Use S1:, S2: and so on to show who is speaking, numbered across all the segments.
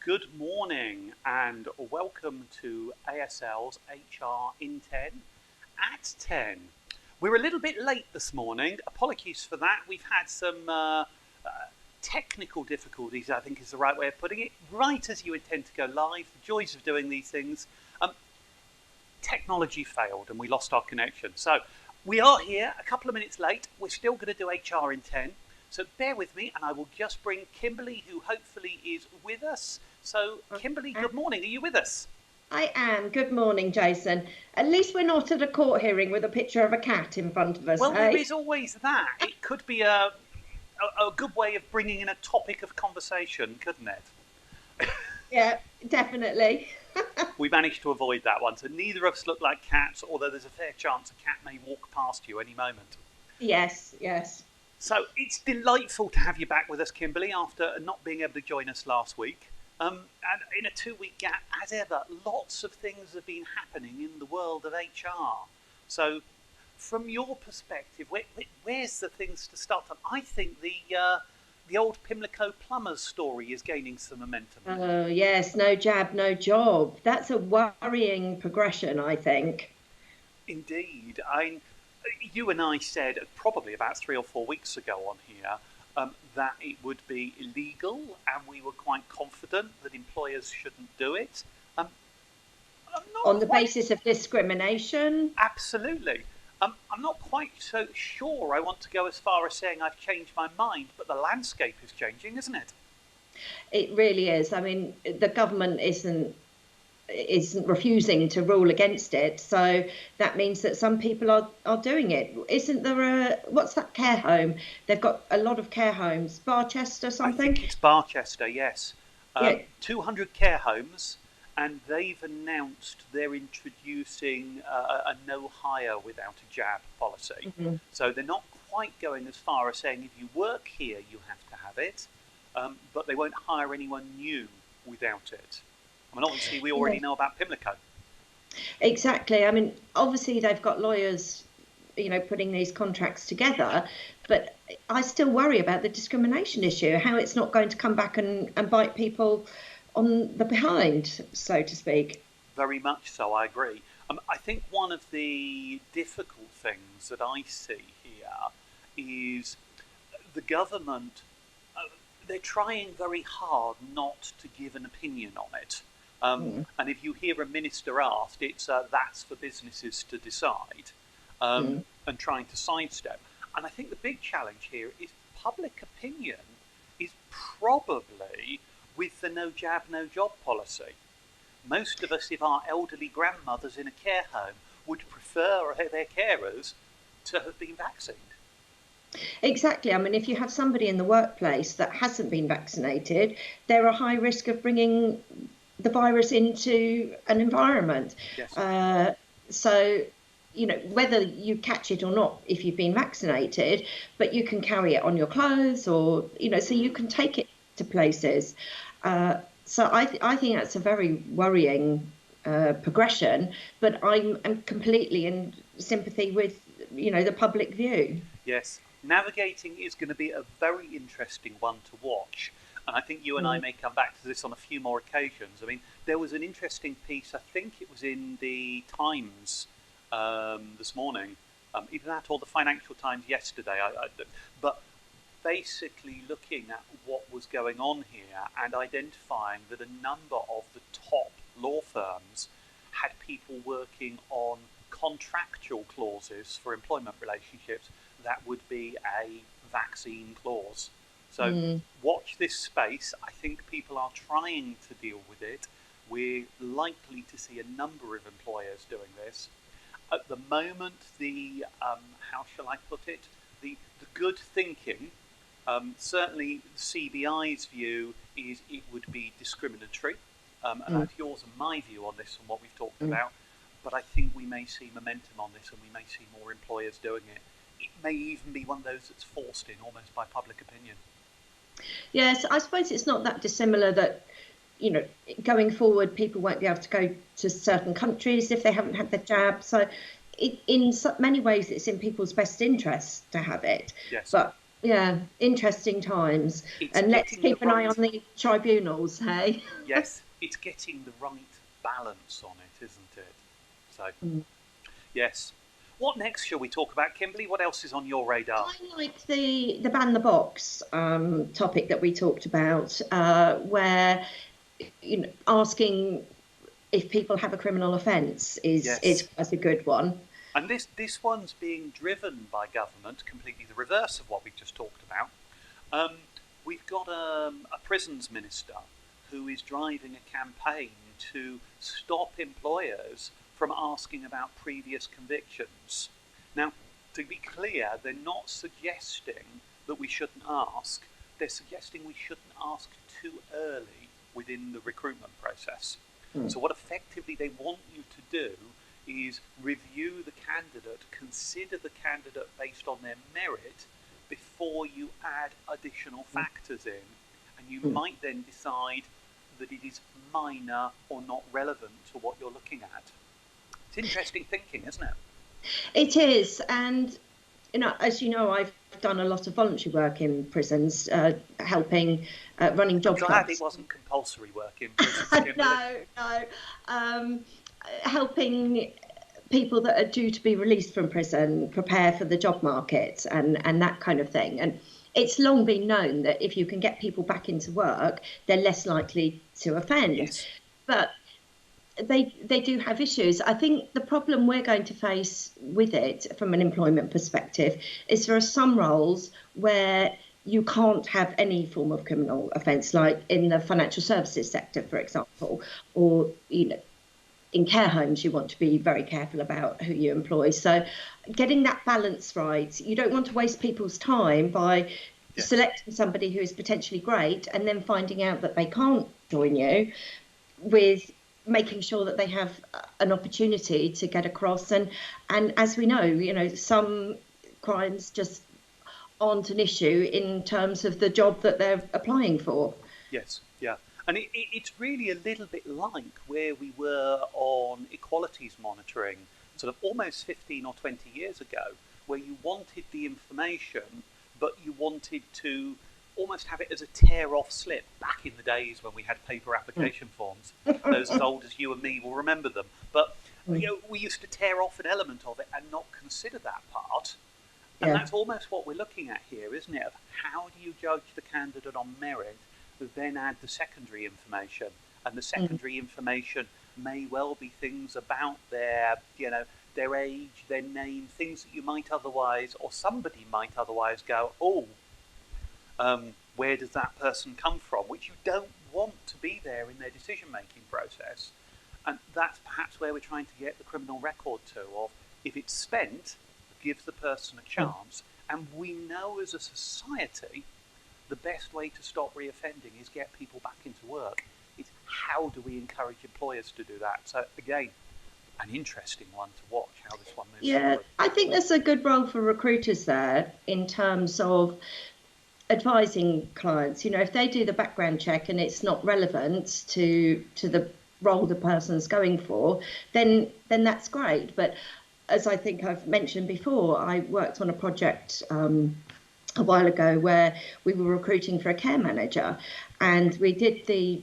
S1: Good morning and welcome to ASL's HR in 10 at 10. We're a little bit late this morning. Apologies for that. We've had some technical difficulties, I think is the right way of putting it. Right as you intend to go live, the joys of doing these things. Technology failed and we lost our connection. So we are here a couple of minutes late. We're still going to do HR in 10. So bear with me and I will just bring Kimberly, who hopefully is with us. So Kimberly, good morning. Are you with us?
S2: I am. Good morning, Jason. At least we're not at a court hearing with a picture of a cat in front of us.
S1: Well, there is always that. It could be a good way of bringing in a topic of conversation, couldn't it?
S2: Yeah, definitely.
S1: We managed to avoid that one. So neither of us look like cats, although there's a fair chance a cat may walk past you any moment.
S2: Yes, yes.
S1: So it's delightful to have you back with us, Kimberly, after not being able to join us last week. And in a 2-week gap, as ever, lots of things have been happening in the world of HR. So from your perspective, where's the things to start on? I think the old Pimlico plumbers story is gaining some momentum.
S2: Oh, yes, no jab, no job. That's a worrying progression, I think.
S1: Indeed. You and I said probably about 3 or 4 weeks ago on here that it would be illegal, and we were quite confident that employers shouldn't do it.
S2: On the basis of discrimination?
S1: Absolutely. I'm not quite so sure I want to go as far as saying I've changed my mind, but the landscape is changing, isn't it?
S2: It really is. I mean, the government isn't refusing to rule against it, so that means that some people are doing it. Isn't there what's that care home? They've got a lot of care homes, Barchester something?
S1: I think it's Barchester, yes.
S2: Yeah.
S1: 200 care homes, and they've announced they're introducing a no hire without a jab policy. Mm-hmm. So they're not quite going as far as saying if you work here you have to have it, but they won't hire anyone new without it. I mean, obviously, we already know about Pimlico.
S2: Exactly. I mean, obviously, they've got lawyers, putting these contracts together, but I still worry about the discrimination issue, how it's not going to come back and bite people on the behind, so to speak.
S1: Very much so, I agree. I think one of the difficult things that I see here is the government, they're trying very hard not to give an opinion on it. And if you hear a minister asked, it's that's for businesses to decide, and trying to sidestep. And I think the big challenge here is public opinion is probably with the no jab, no job policy. Most of us, if our elderly grandmothers in a care home, would prefer their carers to have been vaccinated.
S2: Exactly. I mean, if you have somebody in the workplace that hasn't been vaccinated, they're a high risk of bringing the virus into an environment.
S1: Yes.
S2: So, whether you catch it or not if you've been vaccinated, but you can carry it on your clothes or, so you can take it to places. So I think that's a very worrying progression, but I'm completely in sympathy with, the public view.
S1: Yes. Navigating is going to be a very interesting one to watch. And I think you and I may come back to this on a few more occasions. I mean, there was an interesting piece, I think it was in the Times this morning, either that or the Financial Times yesterday, but basically looking at what was going on here and identifying that a number of the top law firms had people working on contractual clauses for employment relationships that would be a vaccine clause. So watch this space. I think people are trying to deal with it. We're likely to see a number of employers doing this. At the moment, the, how shall I put it, the good thinking, certainly CBI's view is it would be discriminatory. And that's yours and my view on this and what we've talked about. But I think we may see momentum on this and we may see more employers doing it. It may even be one of those that's forced in almost by public opinion.
S2: Yes, I suppose it's not that dissimilar that, going forward, people won't be able to go to certain countries if they haven't had the jab. So in many ways, it's in people's best interest to have it.
S1: Yes.
S2: But Yeah, interesting times.
S1: It's
S2: And let's
S1: getting the
S2: keep an eye
S1: right,
S2: on the tribunals, hey?
S1: yes, it's getting the right balance on it, isn't it? So, yes. What next shall we talk about, Kimberly? What else is on your radar?
S2: I like the ban the box topic that we talked about, where asking if people have a criminal offence is
S1: Yes.
S2: quite a good one.
S1: And this one's being driven by government, completely the reverse of what we've just talked about. Um, we've got a prisons minister who is driving a campaign to stop employers from asking about previous convictions. Now, to be clear, they're not suggesting that we shouldn't ask. They're suggesting we shouldn't ask too early within the recruitment process.
S2: Mm.
S1: So, what effectively they want you to do is review the candidate, consider the candidate based on their merit before you add additional factors in. And you
S2: Mm.
S1: might then decide that it is minor or not relevant to what you're looking at. It's interesting thinking, isn't it?
S2: It is, and as you know, I've done a lot of voluntary work in prisons, helping running
S1: I'm
S2: job
S1: glad it
S2: clubs.
S1: wasn't compulsory work in prisons, Kimberly.
S2: No, no, um, helping people that are due to be released from prison prepare for the job market and that kind of thing. And it's long been known that if you can get people back into work, they're less likely to offend.
S1: Yes.
S2: But they do have issues. I think the problem we're going to face with it from an employment perspective is there are some roles where you can't have any form of criminal offence, like in the financial services sector, for example, or in care homes, you want to be very careful about who you employ. So getting that balance right, you don't want to waste people's time by
S1: Yes.
S2: selecting somebody who is potentially great and then finding out that they can't join you, with making sure that they have an opportunity to get across. And as we know, some crimes just aren't an issue in terms of the job that they're applying for.
S1: Yes. Yeah. And it's really a little bit like where we were on equalities monitoring sort of almost 15 or 20 years ago, where you wanted the information, but you wanted to almost have it as a tear off slip back in the days when we had paper application forms. Those as old as you and me will remember them. But we used to tear off an element of it and not consider that part. And
S2: Yeah.
S1: that's almost what we're looking at here, isn't it? Of how do you judge the candidate on merit, then add the secondary information. And the
S2: Mm.
S1: secondary information may well be things about their age, their name, things that you might otherwise, or somebody might otherwise go, oh, where does that person come from? Which you don't want to be there in their decision-making process. And that's perhaps where we're trying to get the criminal record to, of if it's spent, gives the person a
S2: Mm.
S1: chance. And we know as a society, the best way to stop reoffending is get people back into work. It's how do we encourage employers to do that? So again, an interesting one to watch how this one moves
S2: Yeah,
S1: forward.
S2: I think there's a good role for recruiters there in terms of advising clients. If they do the background check and it's not relevant to the role the person's going for, then that's great. But as I think I've mentioned before, I worked on a project a while ago where we were recruiting for a care manager, and we did the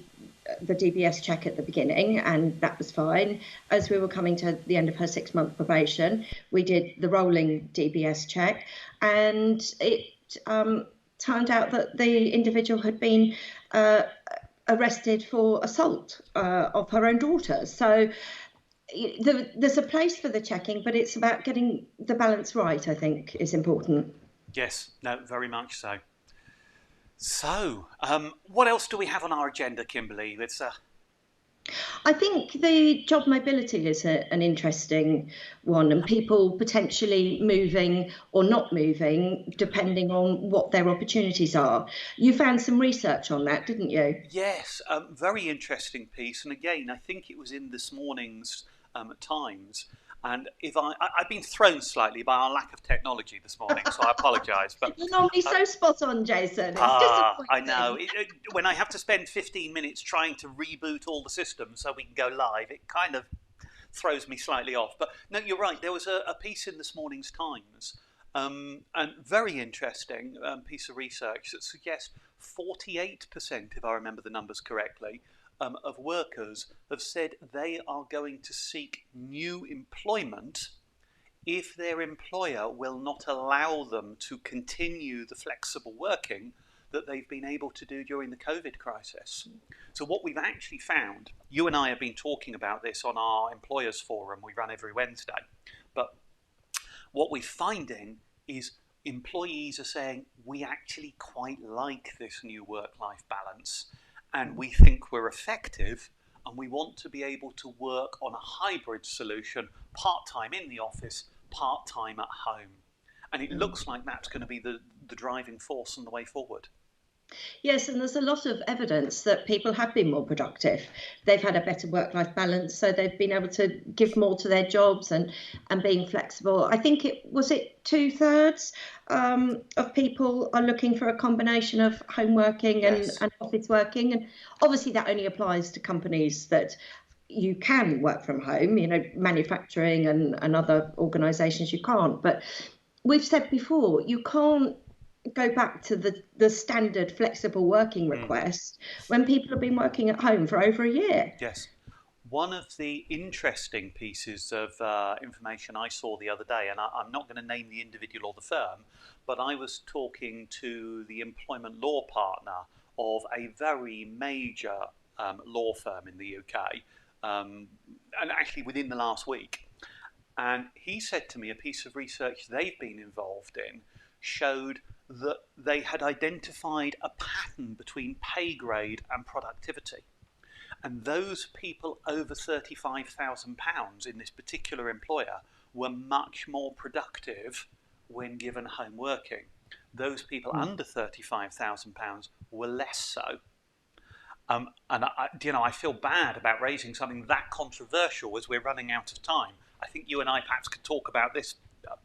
S2: DBS check at the beginning, and that was fine. As we were coming to the end of her 6-month probation, we did the rolling DBS check, and it turned out that the individual had been uh, arrested for assault of her own daughter. So there's a place for the checking, but it's about getting the balance right, I think, is important.
S1: Yes, no, very much so. So, what else do we have on our agenda, Kimberly? Let's.
S2: I think the job mobility is an interesting one, and people potentially moving or not moving depending on what their opportunities are. You found some research on that, didn't you?
S1: Yes, very interesting piece. And again, I think it was in this morning's Times. And I've been thrown slightly by our lack of technology this morning, so I apologise. But
S2: You're normally
S1: uh,
S2: so spot on, Jason. It's disappointing.
S1: I know. When I have to spend 15 minutes trying to reboot all the systems so we can go live, it kind of throws me slightly off. But no, you're right. There was a piece in this morning's Times And very interesting piece of research that suggests 48%, if I remember the numbers correctly, of workers have said they are going to seek new employment if their employer will not allow them to continue the flexible working that they've been able to do during the COVID crisis. So what we've actually found, you and I have been talking about this on our employers forum we run every Wednesday, but what we're finding is employees are saying we actually quite like this new work-life balance and we think we're effective and we want to be able to work on a hybrid solution, part-time in the office, part-time at home. And it looks like that's going to be the driving force on the way forward.
S2: Yes, and there's a lot of evidence that people have been more productive. They've had a better work-life balance, so they've been able to give more to their jobs and being flexible. I think it 2/3 of people are looking for a combination of home working
S1: Yes.
S2: and office working. And obviously that only applies to companies that you can work from home, manufacturing and other organisations you can't. But we've said before, you can't go back to the standard flexible working request when people have been working at home for over a year.
S1: Yes. One of the interesting pieces of information I saw the other day, and I'm not going to name the individual or the firm, but I was talking to the employment law partner of a very major law firm in the UK, and actually within the last week. And he said to me a piece of research they've been involved in showed that they had identified a pattern between pay grade and productivity. And those people over £35,000 in this particular employer were much more productive when given home working. Those people under £35,000 were less so. And I feel bad about raising something that controversial as we're running out of time. I think you and I perhaps could talk about this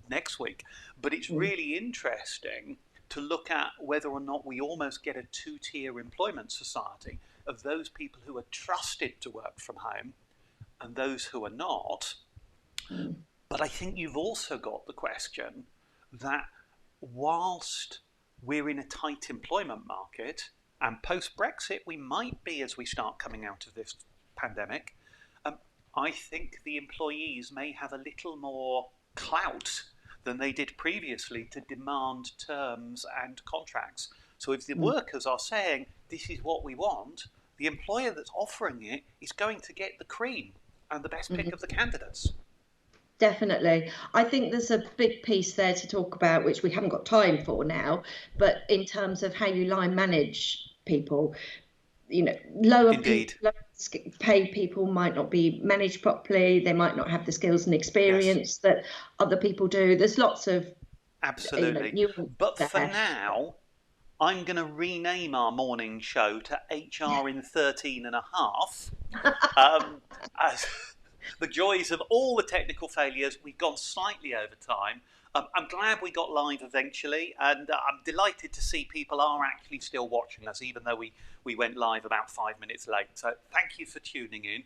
S1: next week. But it's really interesting to look at whether or not we almost get a two-tier employment society of those people who are trusted to work from home and those who are not. But I think you've also got the question that whilst we're in a tight employment market, and post-Brexit we might be as we start coming out of this pandemic, I think the employees may have a little more clout than they did previously to demand terms and contracts. So if the workers are saying this is what we want, the employer that's offering it is going to get the cream and the best pick of the candidates.
S2: Definitely. I think there's a big piece there to talk about, which we haven't got time for now, but in terms of how you line manage people, lower paid people might not be managed properly. They might not have the skills and experience that other people do. There's lots of
S1: absolutely. But
S2: there.
S1: for now, I'm going to rename our morning show to HR in 13 and a half. As the joys of all the technical failures, we've gone slightly over time. I'm glad we got live eventually, and I'm delighted to see people are actually still watching us, even though we went live about 5 minutes late. So thank you for tuning in.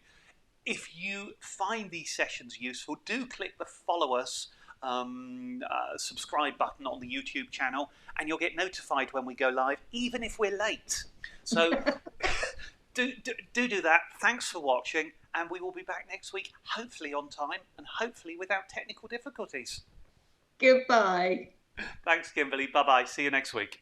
S1: If you find these sessions useful, do click the follow us, subscribe button on the YouTube channel, and you'll get notified when we go live, even if we're late. So do that. Thanks for watching, and we will be back next week, hopefully on time and hopefully without technical difficulties.
S2: Goodbye.
S1: Thanks, Kimberly. Bye-bye. See you next week.